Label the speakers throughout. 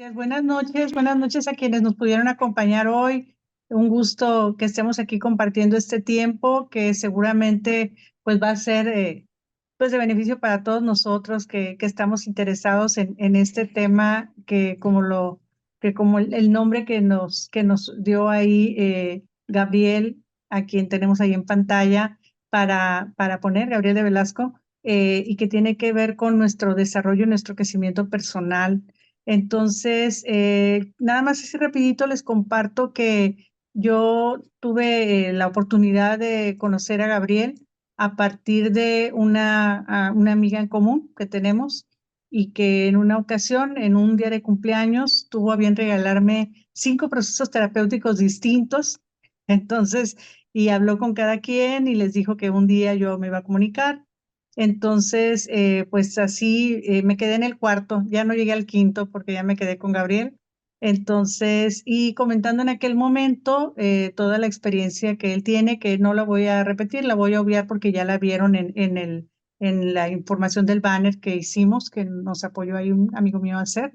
Speaker 1: Gracias. Buenas noches a quienes nos pudieron acompañar hoy. Un gusto que estemos aquí compartiendo este tiempo que seguramente pues va a ser pues de beneficio para todos nosotros que estamos interesados en este tema que como el nombre que nos dio ahí Gabriel, a quien tenemos ahí en pantalla para poner, Gabriel de Velasco, y que tiene que ver con nuestro desarrollo y nuestro crecimiento personal. Entonces, nada más así rapidito les comparto que yo tuve la oportunidad de conocer a Gabriel a partir de una amiga en común que tenemos y que en una ocasión, en un día de cumpleaños, tuvo a bien regalarme 5 procesos terapéuticos distintos. Entonces, y habló con cada quien y les dijo que un día yo me iba a comunicar. Entonces, pues así me quedé en el cuarto, ya no llegué al quinto porque ya me quedé con Gabriel. Entonces, y comentando en aquel momento toda la experiencia que él tiene, que no la voy a repetir, la voy a obviar porque ya la vieron en la información del banner que hicimos, que nos apoyó ahí un amigo mío a hacer.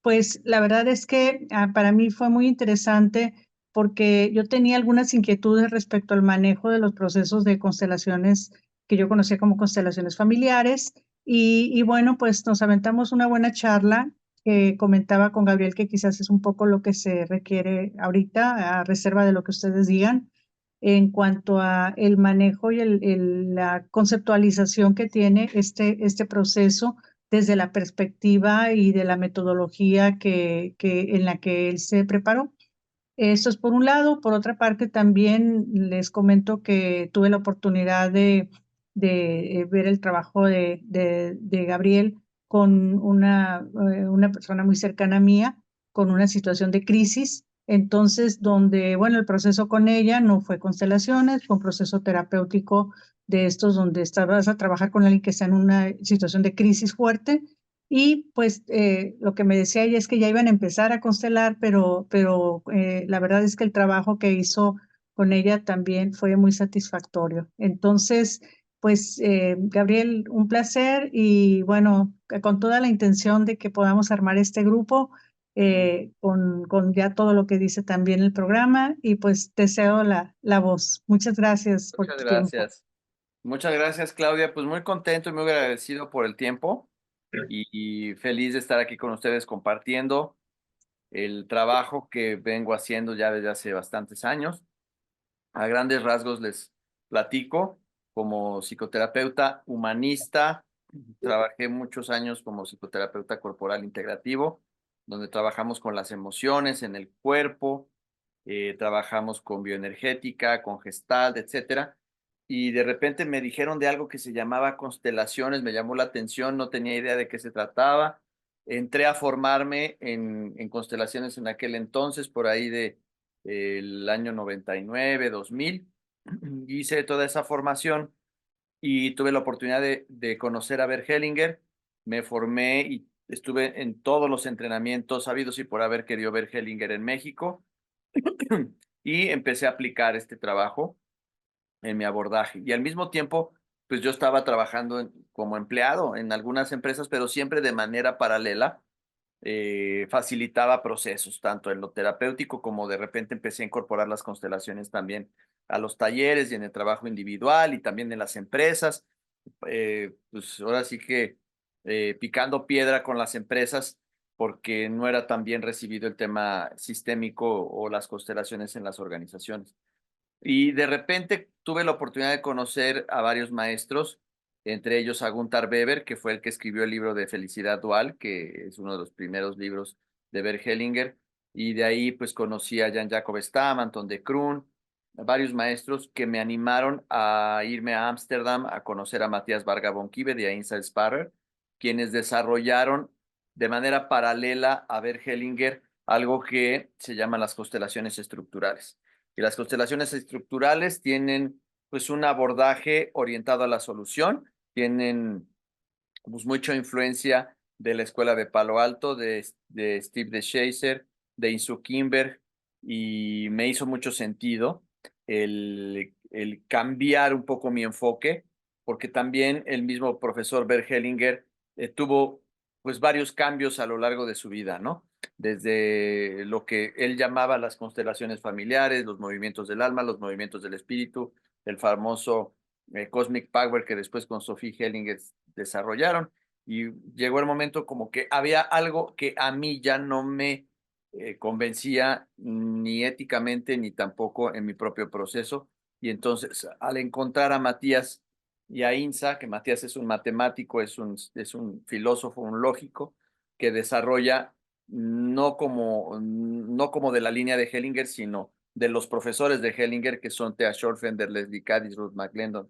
Speaker 1: Pues la verdad es que para mí fue muy interesante porque yo tenía algunas inquietudes respecto al manejo de los procesos de constelaciones que yo conocía como constelaciones familiares y bueno, pues nos aventamos una buena charla que comentaba con Gabriel que quizás es un poco lo que se requiere ahorita, a reserva de lo que ustedes digan, en cuanto a el manejo y la conceptualización que tiene este proceso desde la perspectiva y de la metodología en la que él se preparó. Esto es por un lado. Por otra parte, también les comento que tuve la oportunidad de ver el trabajo de Gabriel con una persona muy cercana a mía, con una situación de crisis. Entonces, donde, bueno, el proceso con ella no fue constelaciones, fue un proceso terapéutico de estos donde vas a trabajar con alguien que está en una situación de crisis fuerte y pues lo que me decía ella es que ya iban a empezar a constelar, pero la verdad es que el trabajo que hizo con ella también fue muy satisfactorio. Entonces, pues Gabriel, un placer y bueno, con toda la intención de que podamos armar este grupo con ya todo lo que dice también el programa y pues deseo la voz. Muchas gracias por
Speaker 2: Muchas
Speaker 1: tu tiempo.
Speaker 2: gracias. Muchas gracias, Claudia. Pues muy contento y muy agradecido por el tiempo y feliz de estar aquí con ustedes compartiendo el trabajo que vengo haciendo ya desde hace bastantes años. A grandes rasgos les platico. Como psicoterapeuta humanista, trabajé muchos años como psicoterapeuta corporal integrativo, donde trabajamos con las emociones en el cuerpo, trabajamos con bioenergética, con gestalt, etcétera. Y de repente me dijeron de algo que se llamaba constelaciones, me llamó la atención, no tenía idea de qué se trataba. Entré a formarme en constelaciones en aquel entonces, por ahí de el año 99, 2000. Hice toda esa formación y tuve la oportunidad de conocer a Bert Hellinger. Me formé y estuve en todos los entrenamientos habidos y por haber que dio Bert Hellinger en México y empecé a aplicar este trabajo en mi abordaje. Y al mismo tiempo, pues yo estaba trabajando como empleado en algunas empresas, pero siempre de manera paralela. Facilitaba procesos, tanto en lo terapéutico como de repente empecé a incorporar las constelaciones también a los talleres y en el trabajo individual y también en las empresas. Pues ahora sí que picando piedra con las empresas porque no era tan bien recibido el tema sistémico o las constelaciones en las organizaciones. Y de repente tuve la oportunidad de conocer a varios maestros, entre ellos a Gunther Weber, que fue el que escribió el libro de Felicidad Dual, que es uno de los primeros libros de Bert Hellinger. Y de ahí pues conocí a Jan Jacob Stam, Anton de Kroon, varios maestros que me animaron a irme a Ámsterdam a conocer a Matías Varga von Kiebe de Einstein Sparrer, quienes desarrollaron de manera paralela a Bert Hellinger algo que se llama las constelaciones estructurales. Y las constelaciones estructurales tienen pues un abordaje orientado a la solución, tienen pues mucha influencia de la escuela de Palo Alto, de Steve DeShazer, de Insu Kimber, y me hizo mucho sentido el cambiar un poco mi enfoque, porque también el mismo profesor Bert Hellinger tuvo pues varios cambios a lo largo de su vida, ¿no? Desde lo que él llamaba las constelaciones familiares, los movimientos del alma, los movimientos del espíritu, el famoso Cosmic Power que después con Sophie Hellinger desarrollaron. Y llegó el momento como que había algo que a mí ya no me convencía ni éticamente ni tampoco en mi propio proceso. Y entonces, al encontrar a Matías y a Insa, que Matías es un matemático, es un filósofo, un lógico, que desarrolla no como de la línea de Hellinger, sino de los profesores de Hellinger, que son Thea Schorfender, Leslie Cadis, Ruth McClendon,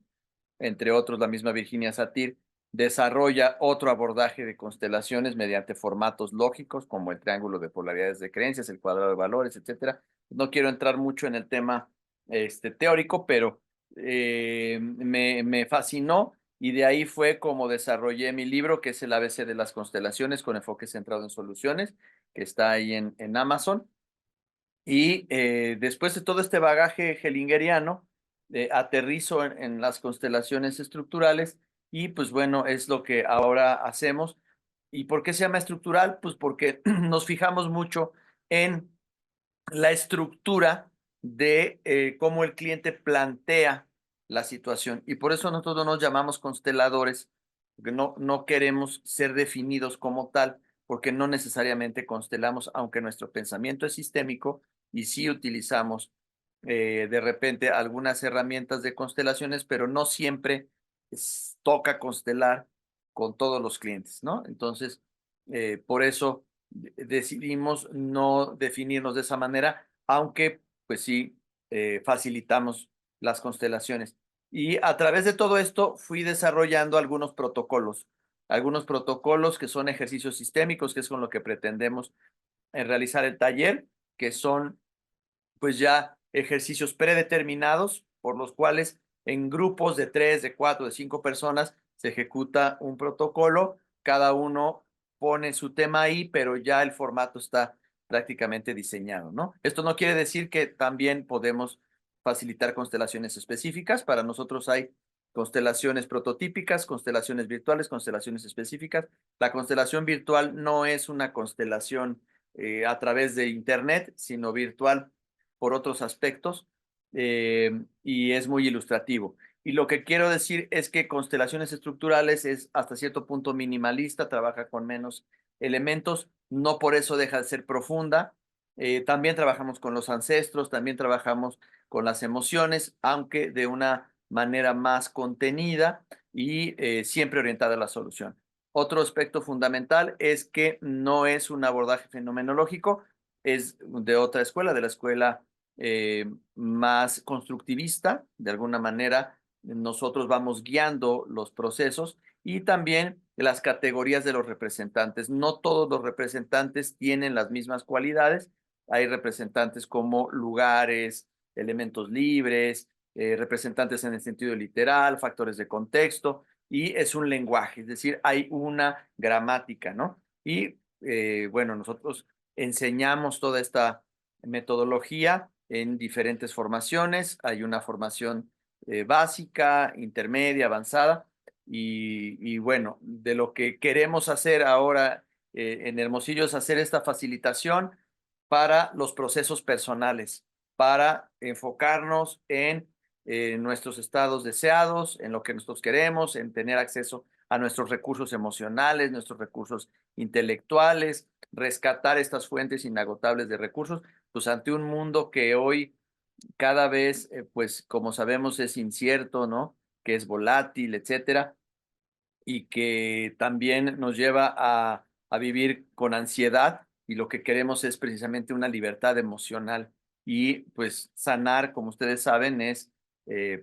Speaker 2: entre otros la misma Virginia Satir, desarrolla otro abordaje de constelaciones mediante formatos lógicos como el triángulo de polaridades de creencias, el cuadrado de valores, etcétera. No quiero entrar mucho en el tema teórico, pero me fascinó y de ahí fue como desarrollé mi libro, que es el ABC de las constelaciones con enfoque centrado en soluciones, que está ahí en Amazon. Y después de todo este bagaje hellingeriano, aterrizo en las constelaciones estructurales y pues bueno, es lo que ahora hacemos. ¿Y por qué se llama estructural? Pues porque nos fijamos mucho en la estructura de cómo el cliente plantea la situación. Y por eso nosotros no nos llamamos consteladores, porque no queremos ser definidos como tal, porque no necesariamente constelamos, aunque nuestro pensamiento es sistémico y sí utilizamos de repente algunas herramientas de constelaciones, pero no siempre toca constelar con todos los clientes, ¿no? Entonces, por eso decidimos no definirnos de esa manera, aunque pues sí facilitamos las constelaciones. Y a través de todo esto fui desarrollando algunos protocolos que son ejercicios sistémicos, que es con lo que pretendemos realizar el taller, que son pues ya ejercicios predeterminados por los cuales en grupos de 3, de 4, de 5 personas se ejecuta un protocolo, cada uno pone su tema ahí, pero ya el formato está prácticamente diseñado, ¿no? Esto no quiere decir que también podemos facilitar constelaciones específicas. Para nosotros hay constelaciones prototípicas, constelaciones virtuales, constelaciones específicas. La constelación virtual no es una constelación a través de Internet, sino virtual por otros aspectos y es muy ilustrativo. Y lo que quiero decir es que constelaciones estructurales es hasta cierto punto minimalista, trabaja con menos elementos, no por eso deja de ser profunda. También trabajamos con los ancestros, también trabajamos con las emociones, aunque de una manera más contenida y siempre orientada a la solución. Otro aspecto fundamental es que no es un abordaje fenomenológico, es de otra escuela, de la escuela más constructivista. De alguna manera, nosotros vamos guiando los procesos y también las categorías de los representantes. No todos los representantes tienen las mismas cualidades. Hay representantes como lugares, elementos libres, representantes en el sentido literal, factores de contexto, y es un lenguaje, es decir, hay una gramática, ¿no? Y bueno, nosotros enseñamos toda esta metodología en diferentes formaciones. Hay una formación básica, intermedia, avanzada. Y bueno, de lo que queremos hacer ahora en Hermosillo es hacer esta facilitación para los procesos personales, para enfocarnos en nuestros estados deseados, en lo que nosotros queremos, en tener acceso a nuestros recursos emocionales, nuestros recursos intelectuales, rescatar estas fuentes inagotables de recursos, pues ante un mundo que hoy cada vez, pues como sabemos, es incierto, ¿no? Que es volátil, etcétera, y que también nos lleva a vivir con ansiedad y lo que queremos es precisamente una libertad emocional y pues sanar, como ustedes saben, es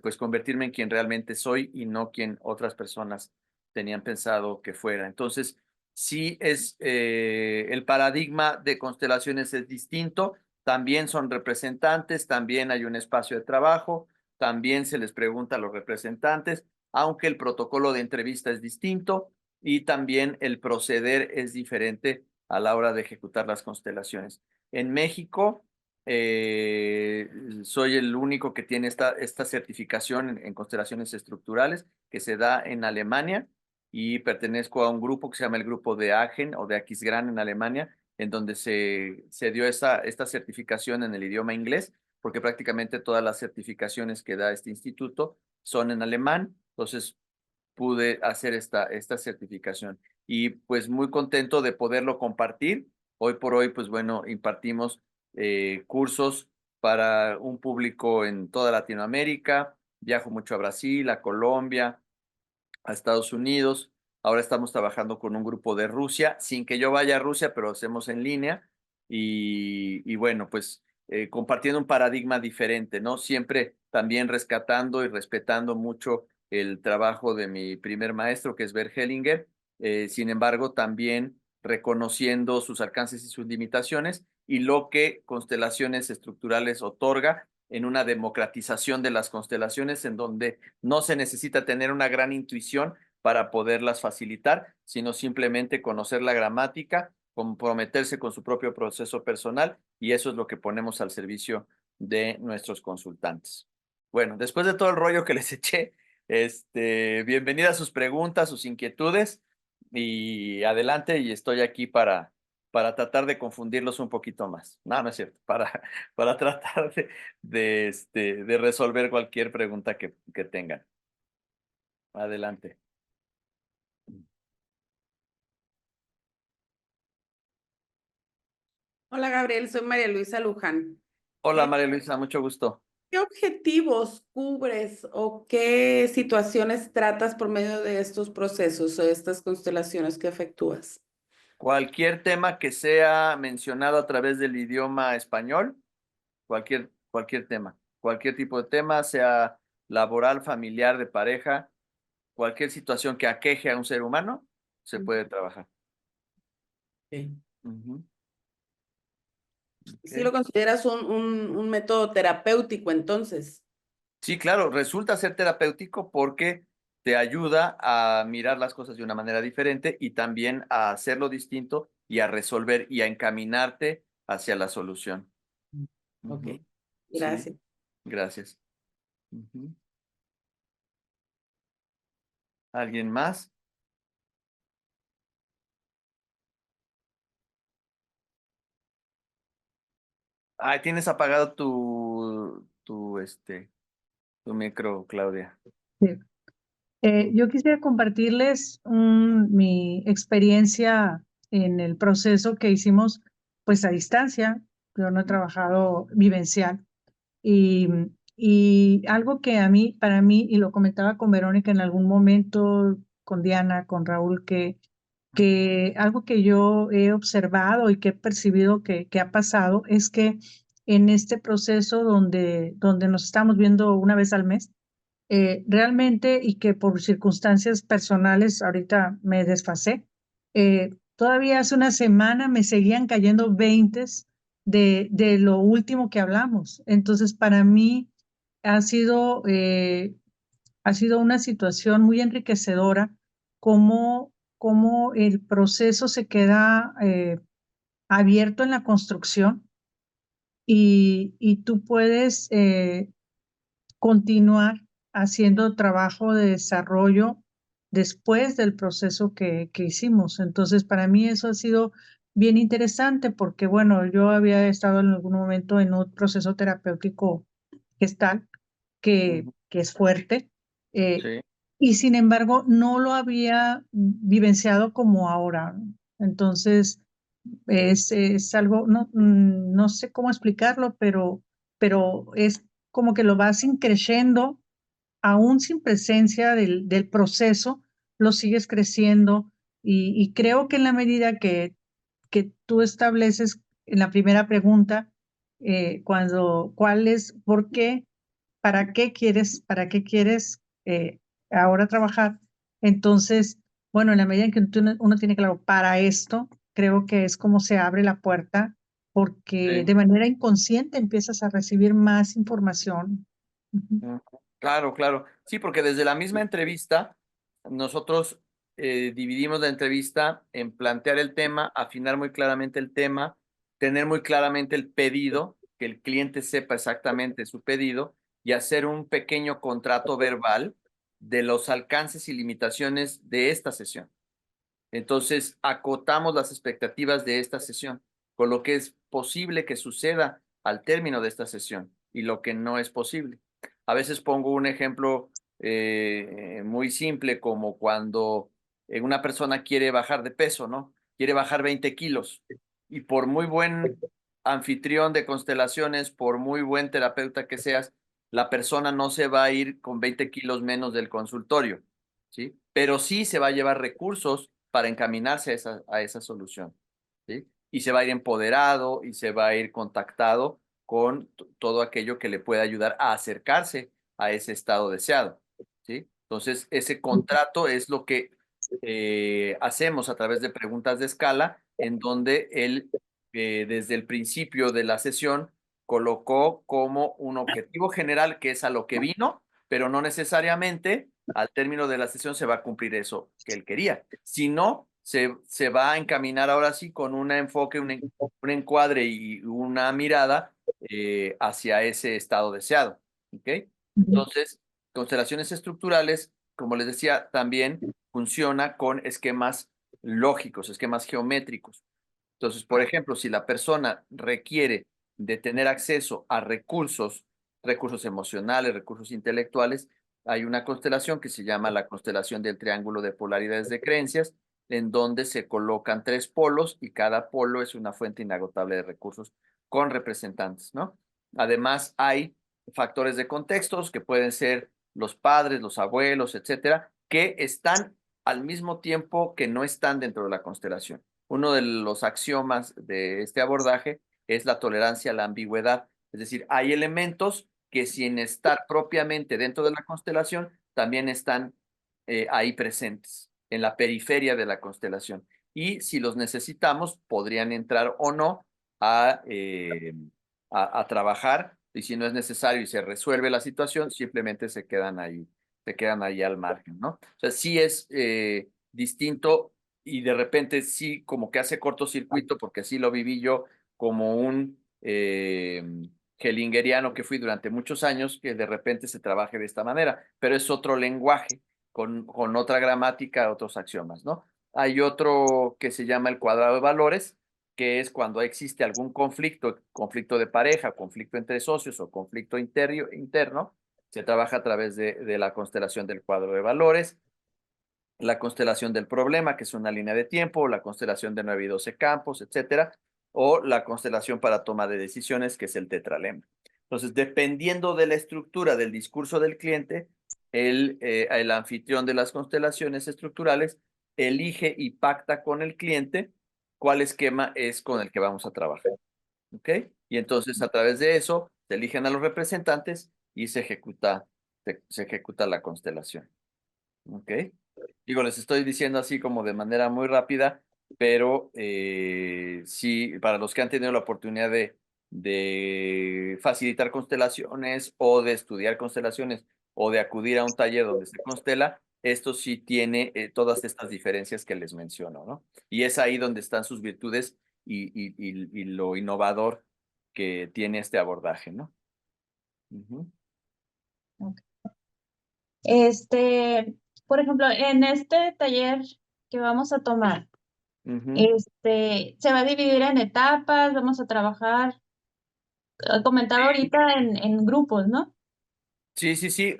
Speaker 2: pues convertirme en quien realmente soy y no quien otras personas tenían pensado que fuera. Entonces, sí es el paradigma de constelaciones es distinto, también son representantes, también hay un espacio de trabajo, también se les pregunta a los representantes, aunque el protocolo de entrevista es distinto y también el proceder es diferente a la hora de ejecutar las constelaciones. En México, soy el único que tiene esta certificación en constelaciones estructurales que se da en Alemania y pertenezco a un grupo que se llama el Grupo de Aachen o de Aquisgrán en Alemania, en donde se dio esta certificación en el idioma inglés, porque prácticamente todas las certificaciones que da este instituto son en alemán, entonces pude hacer esta certificación y pues muy contento de poderlo compartir. Hoy por hoy, pues bueno, impartimos cursos para un público en toda Latinoamérica, viajo mucho a Brasil, a Colombia, a Estados Unidos. Ahora estamos trabajando con un grupo de Rusia, sin que yo vaya a Rusia, pero hacemos en línea. Y bueno, pues compartiendo un paradigma diferente, ¿no? Siempre también rescatando y respetando mucho el trabajo de mi primer maestro, que es Bert Hellinger. Sin embargo, también reconociendo sus alcances y sus limitaciones y lo que constelaciones estructurales otorga en una democratización de las constelaciones en donde no se necesita tener una gran intuición para poderlas facilitar, sino simplemente conocer la gramática, comprometerse con su propio proceso personal y eso es lo que ponemos al servicio de nuestros consultantes. Bueno, después de todo el rollo que les eché, bienvenida a sus preguntas, sus inquietudes y adelante y estoy aquí para tratar de confundirlos un poquito más. No, no es cierto, para tratar de resolver cualquier pregunta que tengan. Adelante.
Speaker 3: Hola Gabriel, soy María Luisa Luján.
Speaker 2: Hola
Speaker 3: ¿Qué,
Speaker 2: María Luisa, mucho gusto.
Speaker 3: qué objetivos cubres o qué situaciones tratas por medio de estos procesos o estas constelaciones que efectúas?
Speaker 2: Cualquier tema que sea mencionado a través del idioma español, cualquier tema, cualquier tipo de tema, sea laboral, familiar, de pareja, cualquier situación que aqueje a un ser humano, se puede trabajar.
Speaker 3: Ok.
Speaker 2: Ujú,
Speaker 3: ¿Sí
Speaker 2: ok.
Speaker 3: lo consideras un método terapéutico entonces?
Speaker 2: Sí, claro, resulta ser terapéutico porque te ayuda a mirar las cosas de una manera diferente y también a hacerlo distinto y a resolver y a encaminarte hacia la solución.
Speaker 3: Ok,
Speaker 2: Ujú. Sí,
Speaker 3: gracias.
Speaker 2: gracias. Ujú. ¿Alguien más? Ay, tienes apagado tu micro, Claudia.
Speaker 1: Sí. Yo quisiera compartirles mi experiencia en el proceso que hicimos pues a distancia. Yo no he trabajado vivencial. Y, y algo que para mí, y lo comentaba con Verónica en algún momento, con Diana, con Raúl, que algo que yo he observado y que he percibido que ha pasado es que en este proceso donde nos estamos viendo una vez al mes, realmente, y que por circunstancias personales ahorita me desfasé, todavía hace una semana me seguían cayendo veintes de lo último que hablamos. Entonces, para mí ha sido, eh, ha sido una situación muy enriquecedora, como el proceso se queda abierto en la construcción y tú puedes continuar haciendo trabajo de desarrollo después del proceso que hicimos. Entonces, para mí eso ha sido bien interesante porque, bueno, yo había estado en algún momento en un proceso terapéutico gestal
Speaker 2: Ujú.
Speaker 1: que es fuerte, eh,
Speaker 2: Sí,
Speaker 1: y sin embargo no lo había vivenciado como ahora. Entonces, es algo, no sé cómo explicarlo, pero es como que lo vas increciendo, aún sin presencia del proceso, lo sigues creciendo y creo que en la medida que tú estableces en la primera pregunta, por qué, para qué quieres ahora trabajar. Entonces, bueno, en la medida en que uno tiene claro para esto, creo que es como se abre la puerta porque
Speaker 2: sí.
Speaker 1: de manera inconsciente empiezas a recibir más información. Ujú.
Speaker 2: Ujú. Claro, claro. Sí, porque desde la misma entrevista, nosotros dividimos la entrevista en plantear el tema, afinar muy claramente el tema, tener muy claramente el pedido, que el cliente sepa exactamente su pedido y hacer un pequeño contrato verbal de los alcances y limitaciones de esta sesión. Entonces, acotamos las expectativas de esta sesión, con lo que es posible que suceda al término de esta sesión y lo que no es posible. A veces pongo un ejemplo muy simple, como cuando una persona quiere bajar de peso, ¿no? Quiere bajar 20 kilos y por muy buen anfitrión de constelaciones, por muy buen terapeuta que seas, la persona no se va a ir con 20 kilos menos del consultorio, ¿sí? Pero sí se va a llevar recursos para encaminarse a esa solución, ¿sí? Y se va a ir empoderado y se va a ir contactado con todo aquello que le pueda ayudar a acercarse a ese estado deseado, ¿sí? Entonces, ese contrato es lo que hacemos a través de preguntas de escala, en donde él, desde el principio de la sesión, colocó como un objetivo general que es a lo que vino, pero no necesariamente al término de la sesión se va a cumplir eso que él quería, sino se va a encaminar ahora sí con un enfoque, un encuadre y una mirada hacia ese estado deseado. ¿Ok? Entonces, constelaciones estructurales, como les decía, también funciona con esquemas lógicos, esquemas geométricos. Entonces, por ejemplo, si la persona requiere de tener acceso a recursos emocionales, recursos intelectuales, hay una constelación que se llama la constelación del triángulo de polaridades de creencias, en donde se colocan 3 polos y cada polo es una fuente inagotable de recursos con representantes, ¿no? Además, hay factores de contextos que pueden ser los padres, los abuelos, etcétera, que están al mismo tiempo que no están dentro de la constelación. Uno de los axiomas de este abordaje es la tolerancia a la ambigüedad. Es decir, hay elementos que sin estar propiamente dentro de la constelación, también están ahí presentes, en la periferia de la constelación. Y si los necesitamos, podrían entrar o no a trabajar, y si no es necesario y se resuelve la situación, simplemente se quedan ahí al margen, ¿no? O sea, sí es distinto y de repente sí como que hace cortocircuito, porque sí lo viví yo como un hellingeriano que fui durante muchos años, que de repente se trabaje de esta manera, pero es otro lenguaje, con otra gramática, otros axiomas, ¿no? Hay otro que se llama el cuadrado de valores, que es cuando existe algún conflicto de pareja, conflicto entre socios o conflicto interno, se trabaja a través de la constelación del cuadro de valores, la constelación del problema, que es una línea de tiempo, la constelación de 9 y 12 campos, etcétera, o la constelación para toma de decisiones, que es el tetralema. Entonces, dependiendo de la estructura del discurso del cliente, el anfitrión de las constelaciones estructurales elige y pacta con el cliente cuál esquema es con el que vamos a trabajar. ¿Ok? Y entonces, a través de eso, se eligen a los representantes y se ejecuta la constelación. ¿Ok? Digo, les estoy diciendo así como de manera muy rápida, pero sí, para los que han tenido la oportunidad de facilitar constelaciones o de estudiar constelaciones o de acudir a un taller donde se constela, esto sí tiene todas estas diferencias que les menciono, ¿no? Y es ahí donde están sus virtudes y lo innovador que tiene este abordaje, ¿no? Ujú.
Speaker 4: Por ejemplo, en este taller que vamos a tomar,
Speaker 2: Ujú.
Speaker 4: se va a dividir en etapas, vamos a trabajar, comentaba ahorita en grupos, ¿no?
Speaker 2: Sí, sí, sí.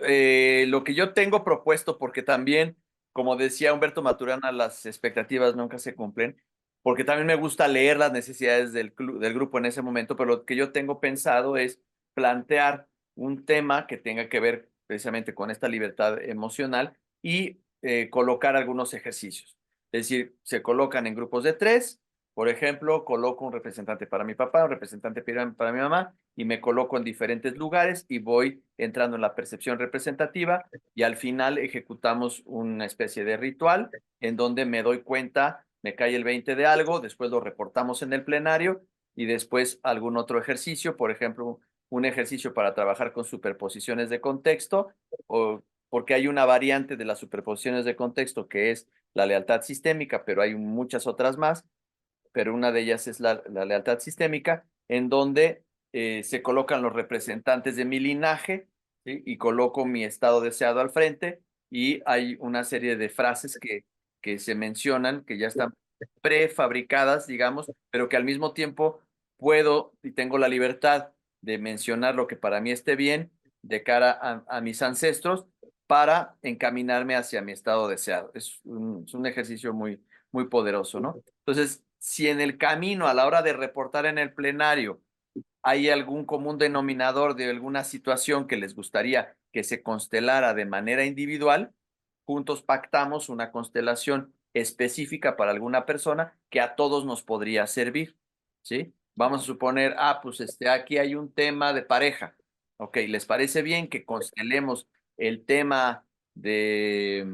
Speaker 2: Lo que yo tengo propuesto, porque también, como decía Humberto Maturana, las expectativas nunca se cumplen, porque también me gusta leer las necesidades del grupo en ese momento, pero lo que yo tengo pensado es plantear un tema que tenga que ver precisamente con esta libertad emocional y colocar algunos ejercicios. Es decir, se colocan en grupos de 3. Por ejemplo, coloco un representante para mi papá, un representante para mi mamá, y me coloco en diferentes lugares y voy entrando en la percepción representativa, y al final ejecutamos una especie de ritual en donde me doy cuenta, me cae el 20 de algo, después lo reportamos en el plenario y después algún otro ejercicio, por ejemplo, un ejercicio para trabajar con superposiciones de contexto, o porque hay una variante de las superposiciones de contexto que es la lealtad sistémica, pero hay muchas otras más, pero una de ellas es la lealtad sistémica, en donde se colocan los representantes de mi linaje, ¿sí? Y coloco mi estado deseado al frente, y hay una serie de frases que se mencionan, que ya están prefabricadas, digamos, pero que al mismo tiempo puedo y tengo la libertad de mencionar lo que para mí esté bien de cara a mis ancestros para encaminarme hacia mi estado deseado. Es un ejercicio muy, muy poderoso, ¿no? Entonces, si en el camino, a la hora de reportar en el plenario, hay algún común denominador de alguna situación que les gustaría que se constelara de manera individual, juntos pactamos una constelación específica para alguna persona que a todos nos podría servir, ¿sí? Vamos a suponer, pues aquí hay un tema de pareja. Ok, ¿les parece bien que constelemos el tema de,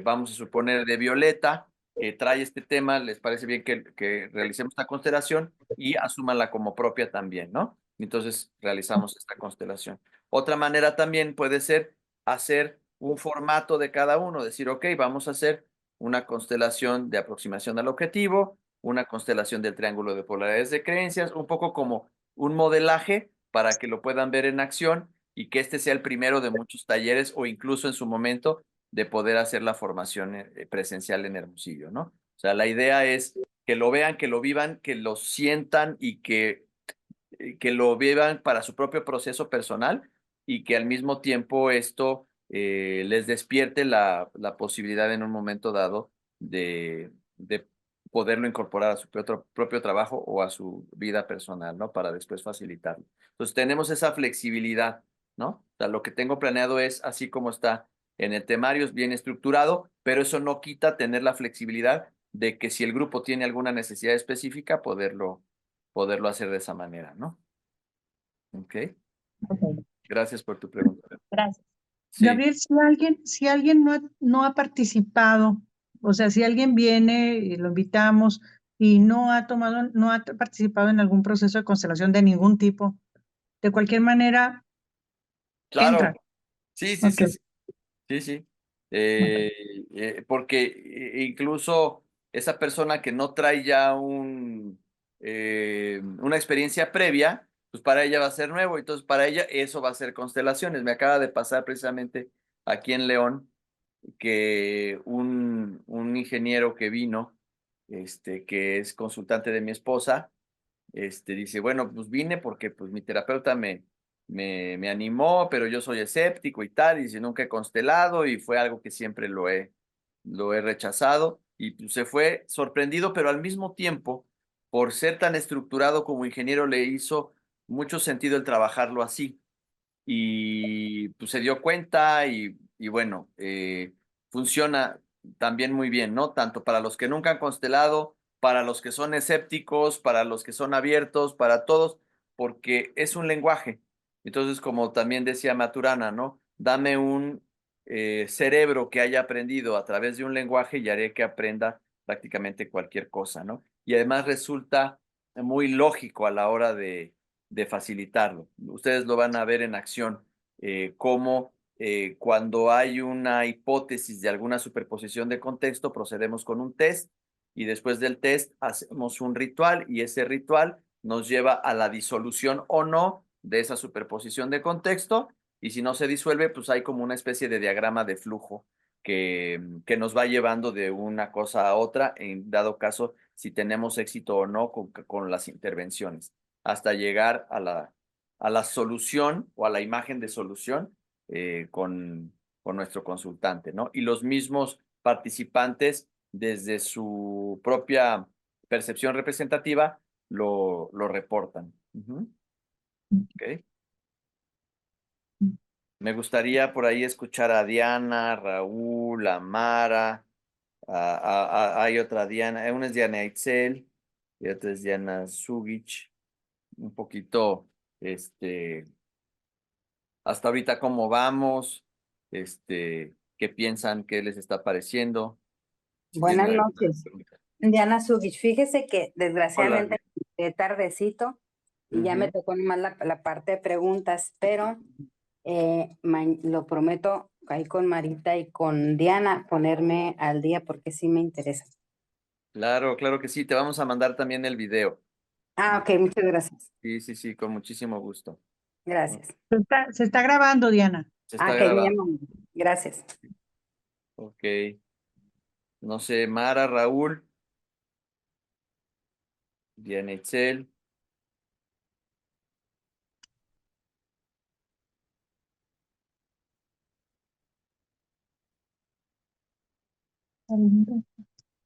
Speaker 2: vamos a suponer, de Violeta, que trae este tema? ¿Les parece bien que realicemos esta constelación y asúmanla como propia también, ¿no? Entonces realizamos esta constelación. Otra manera también puede ser hacer un formato de cada uno, decir, ok, vamos a hacer una constelación de aproximación al objetivo, una constelación del triángulo de polaridades de creencias, un poco como un modelaje para que lo puedan ver en acción y que este sea el primero de muchos talleres o incluso en su momento de poder hacer la formación presencial en Hermosillo, ¿no? O sea, la idea es que lo vean, que lo vivan, que lo sientan y que lo vivan para su propio proceso personal y que al mismo tiempo esto les despierte la posibilidad en un momento dado de poderlo incorporar a su propio trabajo o a su vida personal, ¿no? Para después facilitarlo. Entonces tenemos esa flexibilidad, ¿no? O sea, lo que tengo planeado es así como está en el temario, es bien estructurado, pero eso no quita tener la flexibilidad de que si el grupo tiene alguna necesidad específica, poderlo hacer de esa manera, ¿no? Ok,
Speaker 4: Ok,
Speaker 2: gracias por tu pregunta.
Speaker 4: gracias.
Speaker 2: Sí,
Speaker 1: Gabriel, si alguien no ha participado, o sea, si alguien viene y lo invitamos y no ha participado en algún proceso de constelación de ningún tipo, de cualquier manera, entra.
Speaker 2: claro, sí, sí,
Speaker 1: Ok.
Speaker 2: sí, sí, sí, sí. Porque incluso esa persona que no trae ya una experiencia previa, pues para ella va a ser nuevo, entonces para ella eso va a ser constelaciones. Me acaba de pasar precisamente aquí en León que un ingeniero que vino, que es consultante de mi esposa, dice, bueno, pues vine porque pues mi terapeuta me animó, pero yo soy escéptico y tal, y dice, nunca he constelado y fue algo que siempre lo he rechazado y pues, se fue sorprendido, pero al mismo tiempo, por ser tan estructurado como ingeniero, le hizo mucho sentido el trabajarlo así y pues se dio cuenta y bueno, funciona también muy bien, ¿no? Tanto para los que nunca han constelado, para los que son escépticos, para los que son abiertos, para todos, porque es un lenguaje. Entonces, como también decía Maturana, ¿no? Dame un cerebro que haya aprendido a través de un lenguaje y haré que aprenda prácticamente cualquier cosa, ¿no? Y además resulta muy lógico a la hora de facilitarlo. Ustedes lo van a ver en acción, cómo cuando hay una hipótesis de alguna superposición de contexto, procedemos con un test y después del test hacemos un ritual y ese ritual nos lleva a la disolución o no de esa superposición de contexto y si no se disuelve, pues hay como una especie de diagrama de flujo que nos va llevando de una cosa a otra, en dado caso si tenemos éxito o no con las intervenciones hasta llegar a la solución o a la imagen de solución con nuestro consultante, ¿no? Y los mismos participantes, desde su propia percepción representativa, lo reportan. Okay. Me gustaría por ahí escuchar a Diana, Raúl, a Mara, hay otra Diana, una es Diana Itzel y otra es Diana Sugich, un poquito, hasta ahorita cómo vamos, qué piensan, qué les está pareciendo. Si
Speaker 5: Buenas
Speaker 2: tienen alguna
Speaker 5: noches,
Speaker 2: pregunta.
Speaker 5: Diana Zugich. Fíjese que
Speaker 2: Hola.
Speaker 5: desgraciadamente llegué tardecito y ya me
Speaker 2: Ujú.
Speaker 5: tocó nomás la parte de preguntas, pero lo prometo ahí con Marita y con Diana ponerme al día porque sí me interesa.
Speaker 2: Claro, claro que sí, te vamos a mandar también el video.
Speaker 5: Ok, muchas gracias.
Speaker 2: Sí, sí, sí, con muchísimo gusto.
Speaker 5: Gracias.
Speaker 1: Se está grabando, Diana.
Speaker 2: Se está
Speaker 5: Que me
Speaker 2: grabando.
Speaker 5: llaman. Gracias.
Speaker 2: Ok. No sé, Mara, Raúl, Diana Itzel.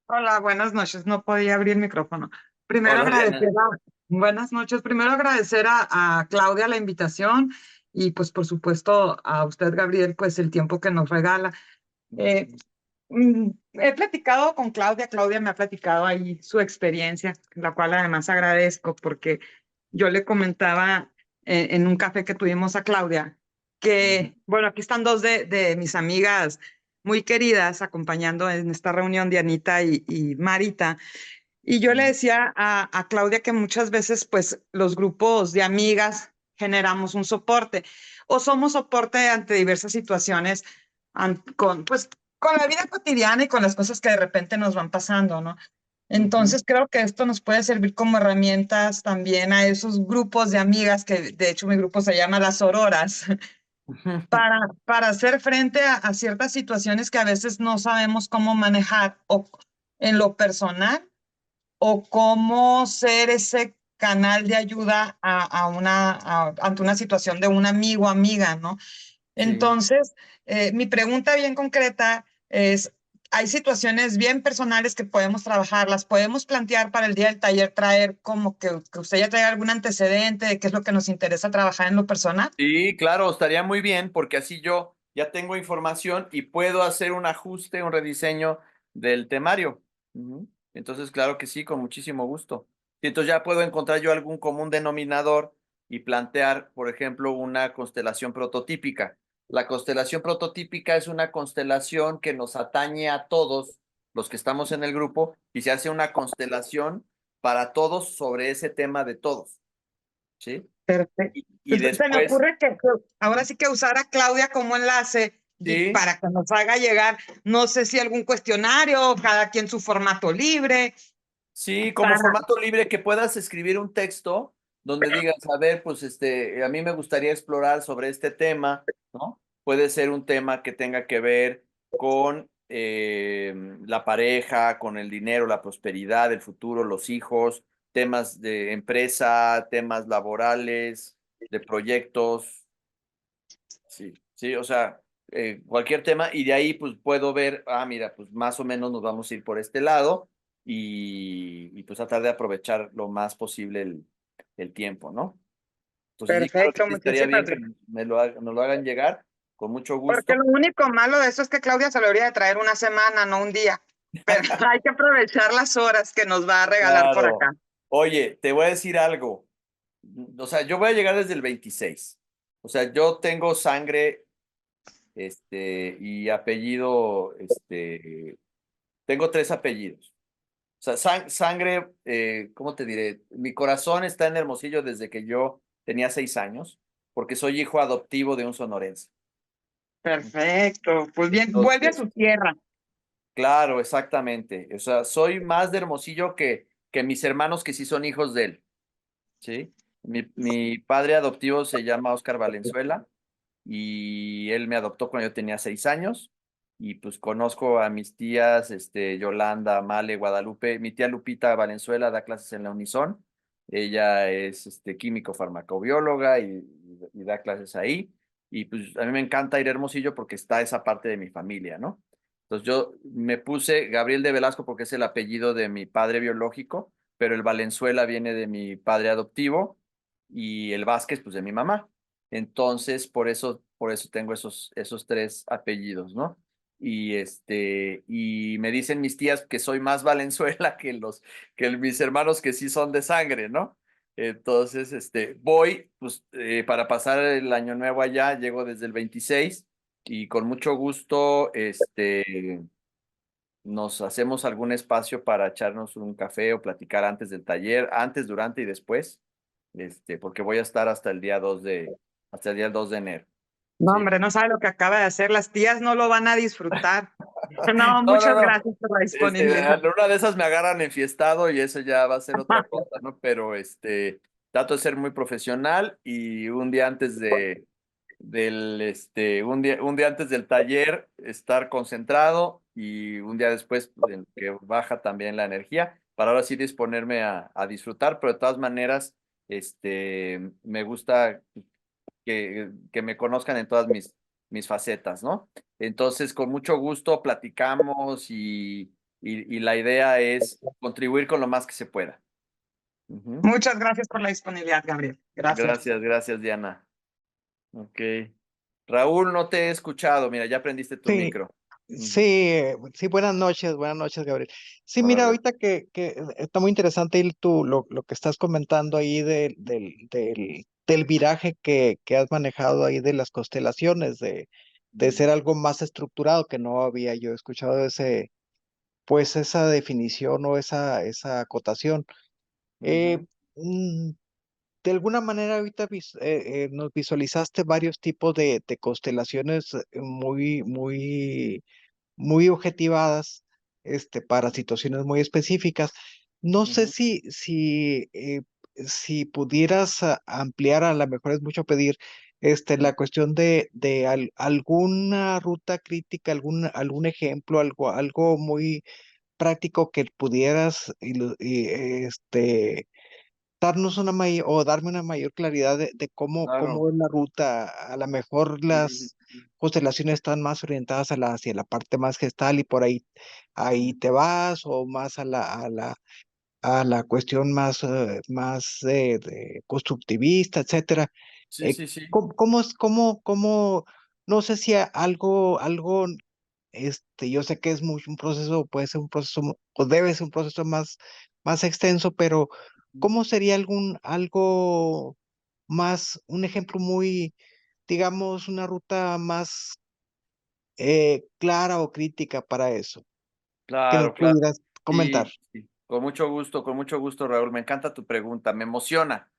Speaker 6: Hola, buenas noches. No podía abrir el micrófono. Primero
Speaker 2: Hola,
Speaker 6: agradecer
Speaker 2: Diana.
Speaker 6: buenas noches. Primero agradecer a Claudia la invitación y pues por supuesto a usted, Gabriel, pues el tiempo que nos regala. Eh, He platicado con Claudia, Claudia me ha platicado ahí su experiencia, la cual además agradezco porque yo le comentaba en un café que tuvimos a Claudia que, bueno, aquí están dos de mis amigas muy queridas acompañando en esta reunión, Dianita y Marita, y yo le decía a Claudia que muchas veces pues los grupos de amigas generamos un soporte o somos soporte ante diversas situaciones pues con la vida cotidiana y con las cosas que de repente nos van pasando, ¿no? Entonces creo que esto nos puede servir como herramientas también a esos grupos de amigas, que de hecho mi grupo se llama Las Auroras, para hacer frente a ciertas situaciones que a veces no sabemos cómo manejar o en lo personal o cómo ser ese canal de ayuda ante una situación de un amigo o amiga, ¿no?
Speaker 2: Sí.
Speaker 6: Entonces, mi pregunta bien concreta es, hay situaciones bien personales que podemos trabajar, las podemos plantear para el día del taller, traer como que usted ya traiga algún antecedente de qué es lo que nos interesa trabajar en lo personal.
Speaker 2: Sí, claro, estaría muy bien porque así yo ya tengo información y puedo hacer un ajuste, un rediseño del temario. Entonces, claro que sí, con muchísimo gusto. Y entonces ya puedo encontrar yo algún común denominador y plantear, por ejemplo, una constelación prototípica. La constelación prototípica es una constelación que nos atañe a todos los que estamos en el grupo y se hace una constelación para todos sobre ese tema de todos. ¿Sí?
Speaker 6: Perfecto.
Speaker 2: Y
Speaker 6: Se me
Speaker 2: después,
Speaker 6: ocurre que ahora sí que usar a Claudia como enlace
Speaker 2: sí,
Speaker 6: para que nos haga llegar, no sé si algún cuestionario, cada quien su formato libre,
Speaker 2: sí, como
Speaker 6: para
Speaker 2: formato libre que puedas escribir un texto donde digas, a ver, pues a mí me gustaría explorar sobre este tema, ¿no? Puede ser un tema que tenga que ver con la pareja, con el dinero, la prosperidad, el futuro, los hijos, temas de empresa, temas laborales, de proyectos. Sí, sí, o sea, cualquier tema y de ahí pues puedo ver, mira, pues más o menos nos vamos a ir por este lado y pues tratar de aprovechar lo más posible el tiempo, ¿no? Entonces sí, claro que
Speaker 6: perfecto,
Speaker 2: sí, estaría bien
Speaker 6: muchísimas
Speaker 2: que
Speaker 6: gracias.
Speaker 2: nos lo hagan llegar con mucho
Speaker 6: Porque
Speaker 2: gusto.
Speaker 6: lo único malo de eso es que Claudia se lo debería de traer una semana, no un día. Pero hay que aprovechar las horas que nos va a regalar por
Speaker 2: Claro.
Speaker 6: acá.
Speaker 2: Oye, te voy a decir algo. O sea, yo voy a llegar desde el 26. O sea, yo tengo sangre, y apellido, tengo 3 apellidos. O sea, sangre, ¿cómo te diré? Mi corazón está en Hermosillo desde que yo tenía 6 años, porque soy hijo adoptivo de un sonorense.
Speaker 6: Perfecto, pues bien, vuelve a
Speaker 2: Entonces,
Speaker 6: su tierra.
Speaker 2: claro, exactamente. O sea, soy más de Hermosillo que mis hermanos que sí son hijos de él, ¿sí? Mi padre adoptivo se llama Oscar Valenzuela y él me adoptó cuando yo tenía 6 años y pues conozco a mis tías, Yolanda, Male, Guadalupe. Mi tía Lupita Valenzuela da clases en la Unison. Ella es químico farmacobióloga y da clases ahí. Y pues a mí me encanta ir a Hermosillo porque está esa parte de mi familia, ¿no? Entonces yo me puse Gabriel de Velasco porque es el apellido de mi padre biológico, pero el Valenzuela viene de mi padre adoptivo y el Vázquez, pues de mi mamá. Entonces, por eso tengo esos 3 apellidos, ¿no? Y me dicen mis tías que soy más Valenzuela que mis hermanos que sí son de sangre, ¿no? Entonces, voy, pues, para pasar el año nuevo allá, llego desde el 26 y con mucho gusto, nos hacemos algún espacio para echarnos un café o platicar antes del taller, antes, durante y después, porque voy a estar hasta el día 2 de enero.
Speaker 6: No,
Speaker 2: Sí.
Speaker 6: hombre, no sabe lo que acaba de hacer. Las tías no lo van a disfrutar. No,
Speaker 2: No, no,
Speaker 6: muchas
Speaker 2: no.
Speaker 6: gracias por la disponibilidad.
Speaker 2: En una de esas me agarran enfiestado y eso ya va a ser otra cosa, ¿no? Pero trato de ser muy profesional y un día antes un día antes del taller estar concentrado y un día después en que baja también la energía para ahora sí disponerme a disfrutar, pero de todas maneras, me gusta que me conozcan en todas mis facetas, ¿no? Entonces, con mucho gusto platicamos y la idea es contribuir con lo más que se pueda. Ujú.
Speaker 6: Muchas gracias por la disponibilidad, Gabriel. Gracias.
Speaker 2: Gracias, Diana. Ok. Raúl, no te he escuchado. Mira, ya prendiste tu
Speaker 7: Sí,
Speaker 2: micro. Ujú.
Speaker 7: sí, buenas noches, Gabriel. Sí,
Speaker 2: Hola,
Speaker 7: mira,
Speaker 2: Raúl.
Speaker 7: ahorita que está muy interesante lo que estás comentando ahí del viraje que has manejado ahí de las constelaciones, de ser algo más estructurado, que no había yo escuchado pues esa definición o esa acotación. Eh,
Speaker 2: Ujú.
Speaker 7: mm, de alguna manera ahorita nos visualizaste varios tipos de constelaciones muy objetivadas, para situaciones muy específicas. No sé
Speaker 2: Ujú.
Speaker 7: si pudieras ampliar, a lo mejor es mucho pedir, la cuestión de alguna ruta crítica, algún ejemplo, algo muy práctico que pudieras darnos o darme una mayor claridad de cómo
Speaker 2: Claro.
Speaker 7: es la ruta. A lo mejor
Speaker 2: Sí,
Speaker 7: las constelaciones están más orientadas hacia la parte más gestal y por ahí te vas, o más a la cuestión más de constructivista, etcétera.
Speaker 2: sí, sí, sí.
Speaker 7: No sé si algo, yo sé que es un proceso, puede ser un proceso, o debe ser un proceso más extenso, pero ¿cómo sería algo más, un ejemplo muy, digamos, una ruta más clara o crítica para eso, que nos
Speaker 2: Claro, claro.
Speaker 7: pudieras comentar?
Speaker 2: Sí, sí. Con mucho gusto, Raúl. Me encanta tu pregunta. Me emociona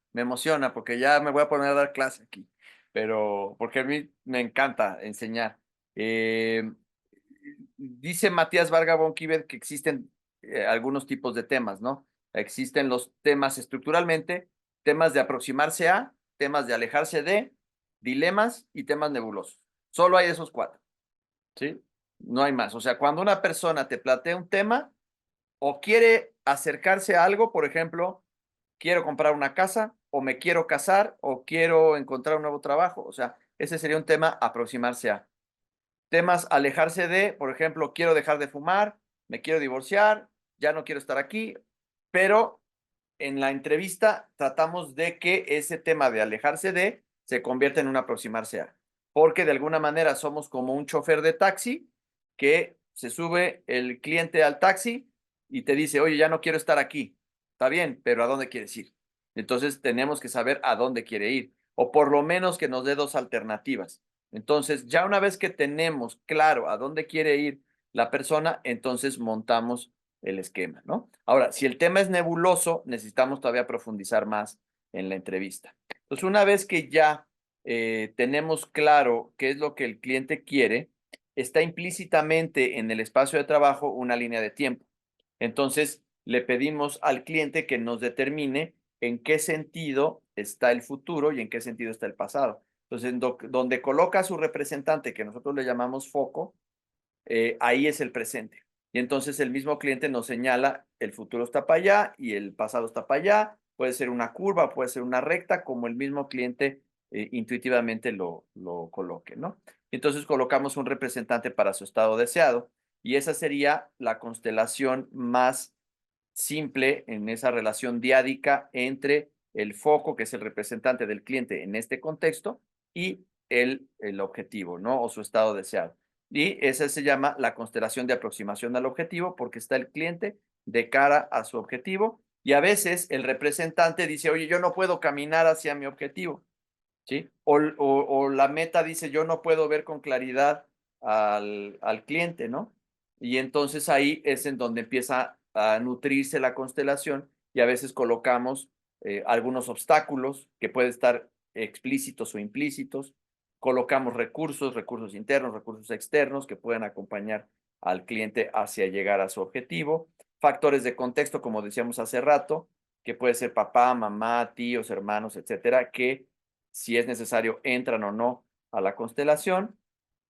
Speaker 2: porque ya me voy a poner a dar clase aquí, pero porque a mí me encanta enseñar. Eh, Dice Matías Varga von Kivet que existen algunos tipos de temas, ¿no? Existen los temas estructuralmente, temas de aproximarse a, temas de alejarse de, dilemas y temas nebulosos. Solo hay esos cuatro, ¿sí? No hay más. O sea, cuando una persona te plantea un tema o quiere acercarse a algo, por ejemplo, quiero comprar una casa o me quiero casar o quiero encontrar un nuevo trabajo. O sea, ese sería un tema aproximarse a. Temas alejarse de, por ejemplo, quiero dejar de fumar, me quiero divorciar, ya no quiero estar aquí, pero en la entrevista tratamos de que ese tema de alejarse de se convierta en un aproximarse a, porque de alguna manera somos como un chofer de taxi que se sube el cliente al taxi y te dice, oye, ya no quiero estar aquí. Está bien, pero ¿a dónde quieres ir? Entonces tenemos que saber a dónde quiere ir, o por lo menos que nos dé dos alternativas. Entonces, ya una vez que tenemos claro a dónde quiere ir la persona, entonces montamos el esquema, ¿no? Ahora, si el tema es nebuloso, necesitamos todavía profundizar más en la entrevista. Entonces, una vez que ya tenemos claro qué es lo que el cliente quiere, está implícitamente en el espacio de trabajo una línea de tiempo. Entonces, le pedimos al cliente que nos determine en qué sentido está el futuro y en qué sentido está el pasado. Entonces, donde coloca a su representante, que nosotros le llamamos foco, ahí es el presente. Y entonces el mismo cliente nos señala, el futuro está para allá y el pasado está para allá. Puede ser una curva, puede ser una recta, como el mismo cliente intuitivamente lo coloque, ¿no? Entonces colocamos un representante para su estado deseado y esa sería la constelación más simple en esa relación diádica entre el foco, que es el representante del cliente en este contexto, y el objetivo, ¿no? O su estado deseado. Y esa se llama la constelación de aproximación al objetivo, porque está el cliente de cara a su objetivo y a veces el representante dice, oye, yo no puedo caminar hacia mi objetivo, ¿sí? O la meta dice, yo no puedo ver con claridad al cliente, ¿no? Y entonces ahí es en donde empieza a nutrirse la constelación y a veces colocamos algunos obstáculos que pueden estar explícitos o implícitos, colocamos recursos internos, recursos externos que pueden acompañar al cliente hacia llegar a su objetivo, factores de contexto, como decíamos hace rato, que puede ser papá, mamá, tíos, hermanos, etcétera, que si es necesario entran o no a la constelación,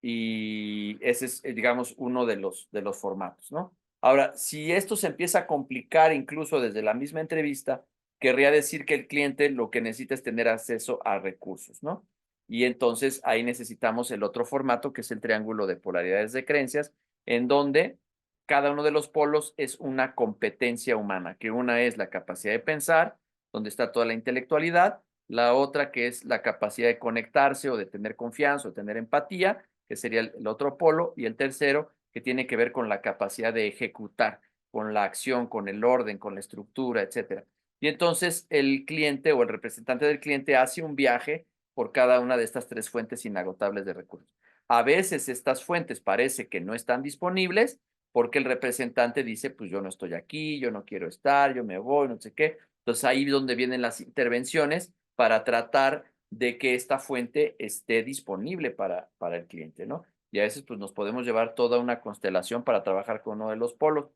Speaker 2: y ese es, digamos, uno de los formatos, ¿no? Ahora, si esto se empieza a complicar incluso desde la misma entrevista, querría decir que el cliente lo que necesita es tener acceso a recursos, ¿no? Y entonces ahí necesitamos el otro formato, que es el triángulo de polaridades de creencias, en donde cada uno de los polos es una competencia humana, que una es la capacidad de pensar, donde está toda la intelectualidad, la otra que es la capacidad de conectarse o de tener confianza o tener empatía, que sería el otro polo, y el tercero que tiene que ver con la capacidad de ejecutar, con la acción, con el orden, con la estructura, etcétera. Y entonces el cliente o el representante del cliente hace un viaje por cada una de estas tres fuentes inagotables de recursos. A veces estas fuentes parece que no están disponibles porque el representante dice, pues yo no estoy aquí, yo no quiero estar, yo me voy, no sé qué. Entonces ahí es donde vienen las intervenciones para tratar de que esta fuente esté disponible para el cliente, ¿no? Y a veces pues nos podemos llevar toda una constelación para trabajar con uno de los polos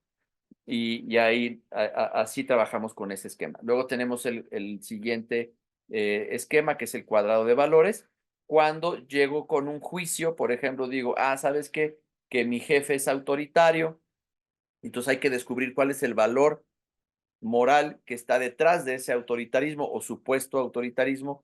Speaker 2: y ahí así trabajamos con ese esquema. Luego tenemos el siguiente esquema, que es el cuadrado de valores. Cuando llego con un juicio, por ejemplo, digo, ¿sabes qué? Que mi jefe es autoritario, entonces hay que descubrir cuál es el valor moral que está detrás de ese autoritarismo o supuesto autoritarismo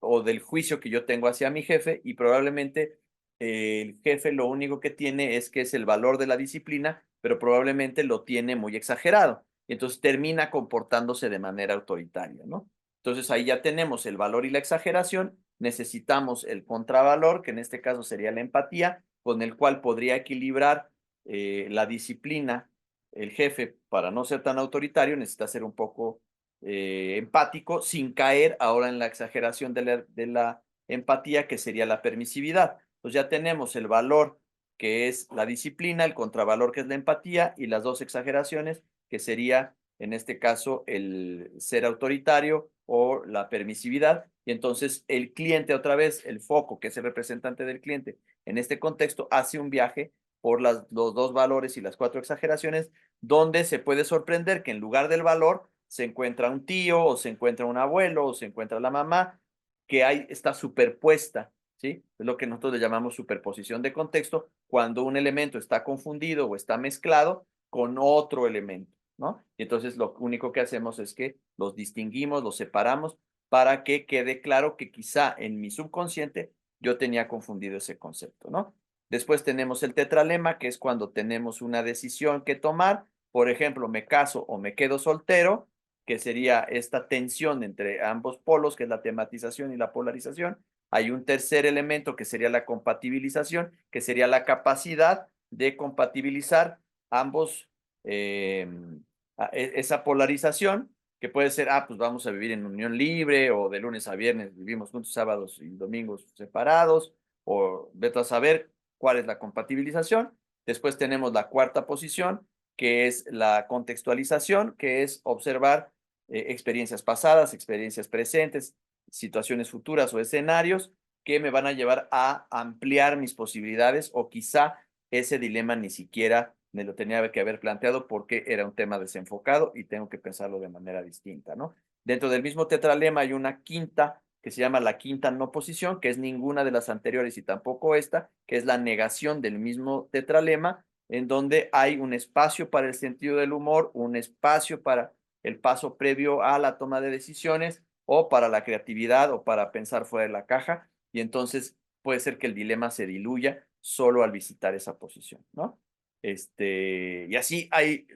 Speaker 2: o del juicio que yo tengo hacia mi jefe, y probablemente el jefe lo único que tiene es que es el valor de la disciplina, pero probablemente lo tiene muy exagerado. Y entonces termina comportándose de manera autoritaria, ¿no? Entonces ahí ya tenemos el valor y la exageración, necesitamos el contravalor, que en este caso sería la empatía, con el cual podría equilibrar la disciplina. El jefe, para no ser tan autoritario, necesita ser un poco empático, sin caer ahora en la exageración de la empatía, que sería la permisividad. Pues ya tenemos el valor, que es la disciplina, el contravalor, que es la empatía, y las dos exageraciones, que sería, en este caso, el ser autoritario o la permisividad. Y entonces el cliente, otra vez, el foco, que es el representante del cliente, en este contexto, hace un viaje por los dos valores y las cuatro exageraciones, donde se puede sorprender que en lugar del valor se encuentra un tío, o se encuentra un abuelo, o se encuentra la mamá, que está superpuesta, ¿sí? Es lo que nosotros le llamamos superposición de contexto, cuando un elemento está confundido o está mezclado con otro elemento, ¿no? Y entonces lo único que hacemos es que los distinguimos, los separamos, para que quede claro que quizá en mi subconsciente yo tenía confundido ese concepto, ¿no? Después tenemos el tetralema, que es cuando tenemos una decisión que tomar. Por ejemplo, me caso o me quedo soltero, que sería esta tensión entre ambos polos, que es la tematización y la polarización. Hay un tercer elemento, que sería la compatibilización, que sería la capacidad de compatibilizar ambos, esa polarización, que puede ser, pues vamos a vivir en unión libre, o de lunes a viernes vivimos juntos, sábados y domingos separados, o vete a saber cuál es la compatibilización. Después tenemos la cuarta posición, que es la contextualización, que es observar experiencias pasadas, experiencias presentes, situaciones futuras o escenarios que me van a llevar a ampliar mis posibilidades, o quizá ese dilema ni siquiera me lo tenía que haber planteado porque era un tema desenfocado y tengo que pensarlo de manera distinta, ¿no? Dentro del mismo tetralema hay una quinta, que se llama la quinta no posición, que es ninguna de las anteriores y tampoco esta, que es la negación del mismo tetralema, en donde hay un espacio para el sentido del humor, un espacio para el paso previo a la toma de decisiones, o para la creatividad, o para pensar fuera de la caja, y entonces puede ser que el dilema se diluya solo al visitar esa posición, ¿no? Y así hay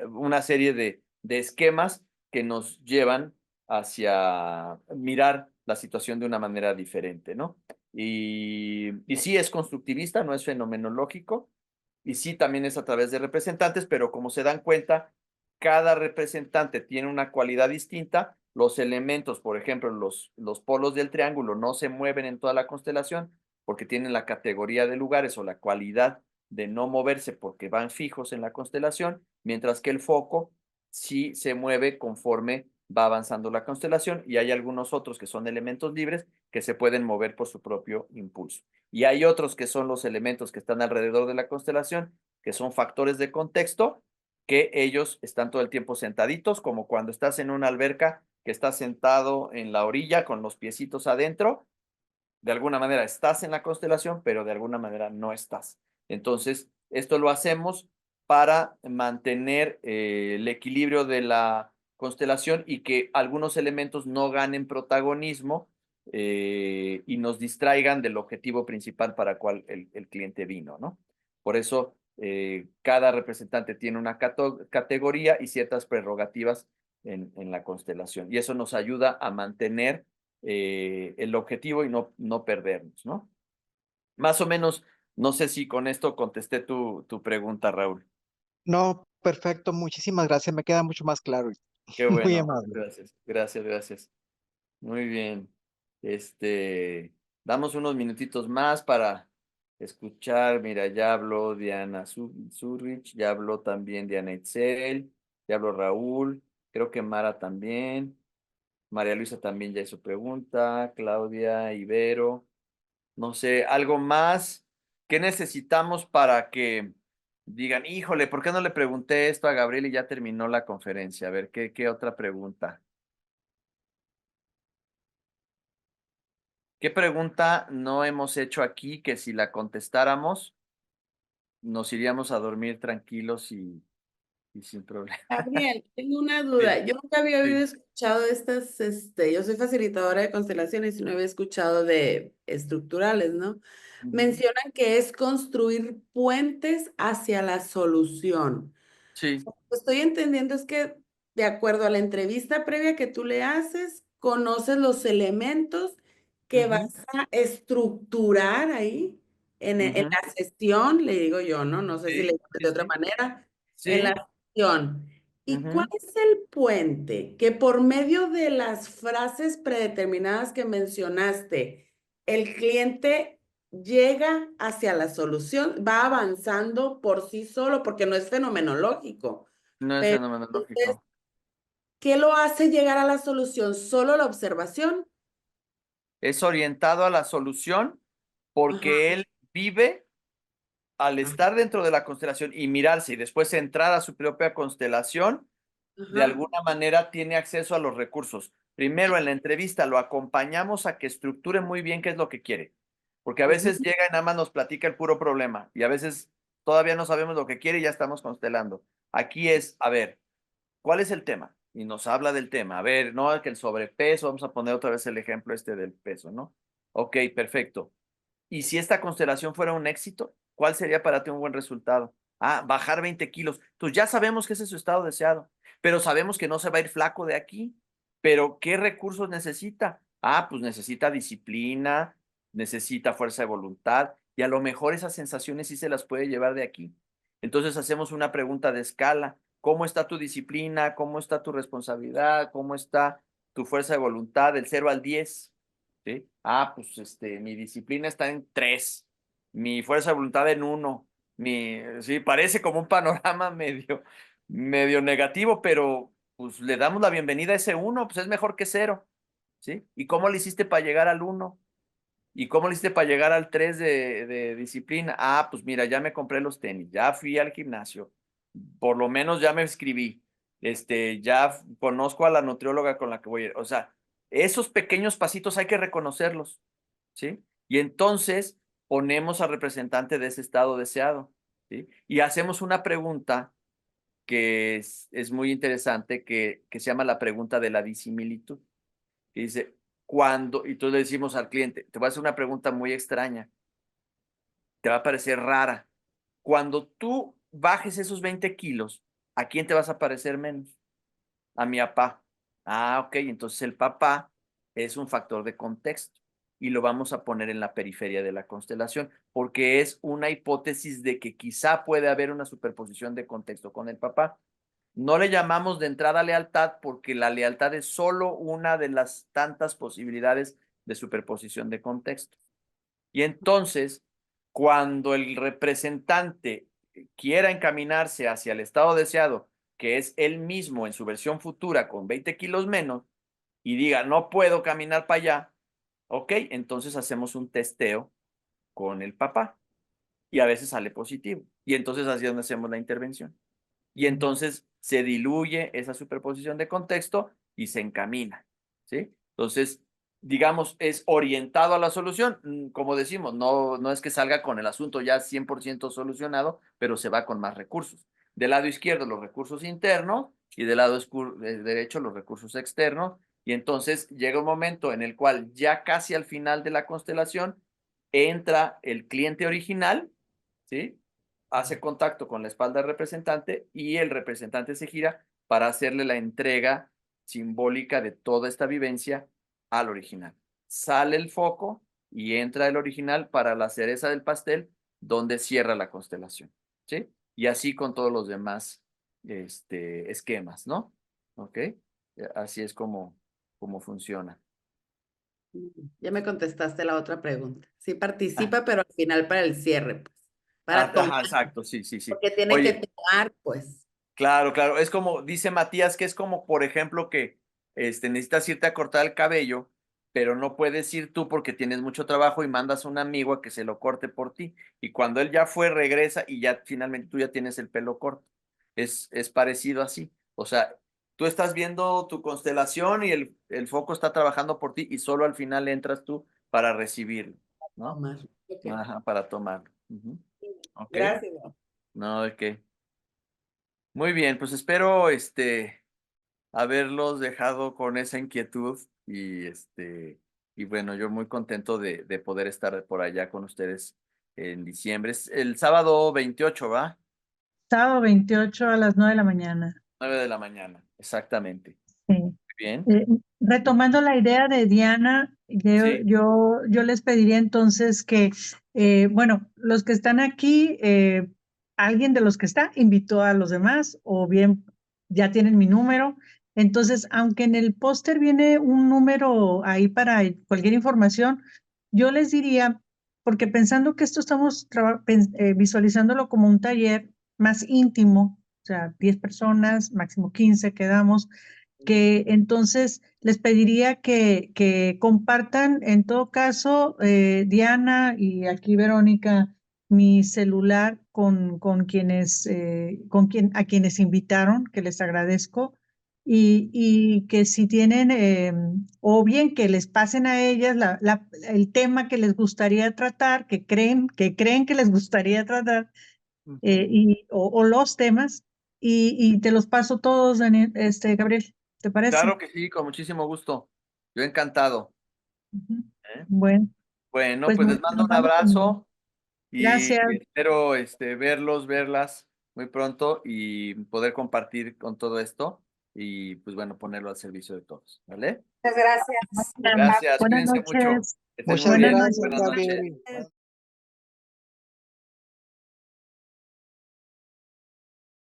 Speaker 2: una serie de esquemas que nos llevan hacia mirar la situación de una manera diferente, ¿no? Y sí es constructivista, no es fenomenológico, y sí también es a través de representantes, pero como se dan cuenta, cada representante tiene una cualidad distinta. Los elementos, por ejemplo, los polos del triángulo no se mueven en toda la constelación porque tienen la categoría de lugares o la cualidad de no moverse porque van fijos en la constelación, mientras que el foco sí se mueve conforme va avanzando la constelación, y hay algunos otros que son elementos libres que se pueden mover por su propio impulso. Y hay otros que son los elementos que están alrededor de la constelación, que son factores de contexto, que ellos están todo el tiempo sentaditos, como cuando estás en una alberca, que estás sentado en la orilla con los piecitos adentro, de alguna manera estás en la constelación, pero de alguna manera no estás. Entonces, esto lo hacemos para mantener el equilibrio de la constelación y que algunos elementos no ganen protagonismo y nos distraigan del objetivo principal para cual el cliente vino, ¿no? Por eso, cada representante tiene una categoría y ciertas prerrogativas en la constelación. Y eso nos ayuda a mantener el objetivo y no perdernos, ¿no? Más o menos, no sé si con esto contesté tu pregunta, Raúl.
Speaker 7: No, perfecto, muchísimas gracias, me queda mucho más claro.
Speaker 2: Qué
Speaker 7: Muy
Speaker 2: bueno,
Speaker 7: amable.
Speaker 2: gracias, gracias, gracias. Muy bien. Damos unos minutitos más para escuchar. Mira, ya habló Diana Zurrich, ya habló también Diana Itzel, ya habló Raúl, creo que Mara también. María Luisa también ya hizo pregunta, Claudia, Ibero. No sé, algo más. ¿Qué necesitamos para que digan, híjole, ¿por qué no le pregunté esto a Gabriel y ya terminó la conferencia? A ver, ¿qué otra pregunta? ¿Qué pregunta no hemos hecho aquí que si la contestáramos nos iríamos a dormir tranquilos y sin problema?
Speaker 3: Gabriel, tengo una
Speaker 2: Sí,
Speaker 3: duda. Yo nunca había
Speaker 2: sí.
Speaker 3: escuchado estas, yo soy facilitadora de constelaciones y no había escuchado de estructurales, ¿no?
Speaker 2: Ujú.
Speaker 3: Mencionan que es construir puentes hacia la solución.
Speaker 2: Sí.
Speaker 3: Lo que estoy entendiendo es que de acuerdo a la entrevista previa que tú le haces, conoces los elementos que
Speaker 2: Ujú,
Speaker 3: vas a estructurar ahí en
Speaker 2: ujú.
Speaker 3: la sesión, le digo yo, ¿no? No sé si le
Speaker 2: Sí,
Speaker 3: llamas
Speaker 2: sí,
Speaker 3: de otra
Speaker 2: sí.
Speaker 3: manera, en
Speaker 2: Sí.
Speaker 3: la sesión. ¿Y cuál
Speaker 2: Ujú.
Speaker 3: es el puente que por medio de las frases predeterminadas que mencionaste, el cliente llega hacia la solución, va avanzando por sí solo, porque no es fenomenológico?
Speaker 2: No es
Speaker 3: Pero entonces,
Speaker 2: fenomenológico.
Speaker 3: ¿qué lo hace llegar a la solución? ¿Solo la observación?
Speaker 2: Es orientado a la solución
Speaker 3: Ajá,
Speaker 2: porque él vive al estar dentro de la constelación y mirarse y después entrar a su propia constelación, de
Speaker 3: ajá.
Speaker 2: alguna manera tiene acceso a los recursos. Primero en la entrevista lo acompañamos a que estructure muy bien qué es lo que quiere, porque a
Speaker 3: Ujú,
Speaker 2: veces llega y nada más nos platica el puro problema y a veces todavía no sabemos lo que quiere y ya estamos constelando. Aquí es, a ver, ¿cuál es el tema? Y nos habla del tema. A ver, no, que el sobrepeso, vamos a poner otra vez el ejemplo del peso, ¿no? Ok, perfecto. ¿Y si esta constelación fuera un éxito? ¿Cuál sería para ti un buen resultado? Ah, bajar 20 kilos. Entonces ya sabemos que ese es su estado deseado, pero sabemos que no se va a ir flaco de aquí. Pero ¿qué recursos necesita? Ah, pues necesita disciplina, necesita fuerza de voluntad y a lo mejor esas sensaciones sí se las puede llevar de aquí. Entonces hacemos una pregunta de escala. ¿Cómo está tu disciplina? ¿Cómo está tu responsabilidad? ¿Cómo está tu fuerza de voluntad del 0 al 10? ¿Sí? Ah, pues mi disciplina está en 3, mi fuerza de voluntad en 1, sí, parece como un panorama medio negativo, pero pues le damos la bienvenida a ese 1, pues es mejor que 0, ¿sí? ¿Y cómo le hiciste para llegar al 1? ¿Y cómo le hiciste para llegar al 3 de disciplina? Ah, pues mira, ya me compré los tenis, ya fui al gimnasio, por lo menos ya me escribí, ya conozco a la nutrióloga con la que voy a ir. O sea, esos pequeños pasitos hay que reconocerlos, ¿sí? Y entonces ponemos al representante de ese estado deseado, ¿sí? Y hacemos una pregunta que es muy interesante, que se llama la pregunta de la disimilitud, que dice, ¿cuándo? Y entonces le decimos al cliente, te voy a hacer una pregunta muy extraña, te va a parecer rara. Cuando tú bajes esos 20 kilos, ¿a quién te vas a parecer menos? A mi papá. Ah, ok, entonces el papá es un factor de contexto y lo vamos a poner en la periferia de la constelación porque es una hipótesis de que quizá puede haber una superposición de contexto con el papá. No le llamamos de entrada lealtad porque la lealtad es solo una de las tantas posibilidades de superposición de contexto. Y entonces, cuando el representante quiera encaminarse hacia el estado deseado, que es él mismo en su versión futura con 20 kilos menos, y diga, no puedo caminar para allá, ok, entonces hacemos un testeo con el papá y a veces sale positivo. Y entonces así es donde hacemos la intervención. Y entonces se diluye esa superposición de contexto y se encamina, ¿sí? Entonces, digamos, es orientado a la solución. Como decimos, no es que salga con el asunto ya 100% solucionado, pero se va con más recursos. Del lado izquierdo, los recursos internos, y del lado derecho, los recursos externos. Y entonces llega un momento en el cual ya casi al final de la constelación entra el cliente original, ¿sí? Hace contacto con la espalda del representante y el representante se gira para hacerle la entrega simbólica de toda esta vivencia al original. Sale el foco y entra el original para la cereza del pastel, donde cierra la constelación, ¿sí? Y así con todos los demás esquemas, ¿no? ¿Ok? Así es como funciona.
Speaker 3: Ya me contestaste la otra pregunta. Sí participa, pero al final para el cierre, pues. Para
Speaker 2: Ajá,
Speaker 3: tomar,
Speaker 2: exacto, sí.
Speaker 3: porque tiene que
Speaker 2: Oye,
Speaker 3: tomar, pues.
Speaker 2: claro, es como, dice Matías, que es como, por ejemplo, que necesitas irte a cortar el cabello, pero no puedes ir tú porque tienes mucho trabajo y mandas a un amigo a que se lo corte por ti. Y cuando él ya fue, regresa y ya finalmente tú ya tienes el pelo corto. Es parecido así. O sea, tú estás viendo tu constelación y el foco está trabajando por ti y solo al final entras tú para recibirlo, ¿no?
Speaker 3: Tomar. Ok.
Speaker 2: Ajá, para tomarlo. Ujú. Ok.
Speaker 3: Gracias.
Speaker 2: No, ¿de qué? Muy bien, pues espero haberlos dejado con esa inquietud y bueno, yo muy contento de poder estar por allá con ustedes en diciembre. Es el sábado 28, ¿va?
Speaker 1: Sábado 28 a las 9 de la mañana.
Speaker 2: 9 de la mañana, exactamente.
Speaker 1: Sí.
Speaker 2: Muy bien.
Speaker 1: Retomando la idea de Diana,
Speaker 2: Sí.
Speaker 1: yo les pediría entonces que, bueno, los que están aquí, alguien de los que está invitó a los demás o bien ya tienen mi número. Entonces, aunque en el póster viene un número ahí para cualquier información, yo les diría, porque pensando que esto estamos visualizándolo como un taller más íntimo, o sea, 10 personas, máximo 15 quedamos, que entonces les pediría que compartan, en todo caso, Diana y aquí Verónica, mi celular con quienes, a quienes invitaron, que les agradezco, y que si tienen, o bien que les pasen a ellas el tema que les gustaría tratar, que creen que les gustaría tratar, o los temas, y te los paso todos, Daniel, Gabriel. ¿Te parece?
Speaker 2: Claro que sí, con muchísimo gusto. Yo encantado.
Speaker 1: Ujú.
Speaker 2: ¿Eh?
Speaker 1: Bueno,
Speaker 2: Bueno,
Speaker 1: pues
Speaker 2: pues les mando
Speaker 1: nos
Speaker 2: un
Speaker 1: vamos con...
Speaker 2: abrazo y
Speaker 1: Gracias.
Speaker 2: espero verlas muy pronto y poder compartir con todo esto y pues bueno, ponerlo al servicio de todos, ¿vale?
Speaker 5: Muchas gracias.
Speaker 2: Gracias,
Speaker 1: Buenas
Speaker 2: cuídense mucho.
Speaker 1: noches.
Speaker 2: Que estén muy
Speaker 7: Muchas
Speaker 1: Buenas
Speaker 2: bien.
Speaker 7: gracias,
Speaker 2: Buenas
Speaker 1: noches.
Speaker 2: noches.
Speaker 7: Gabriel.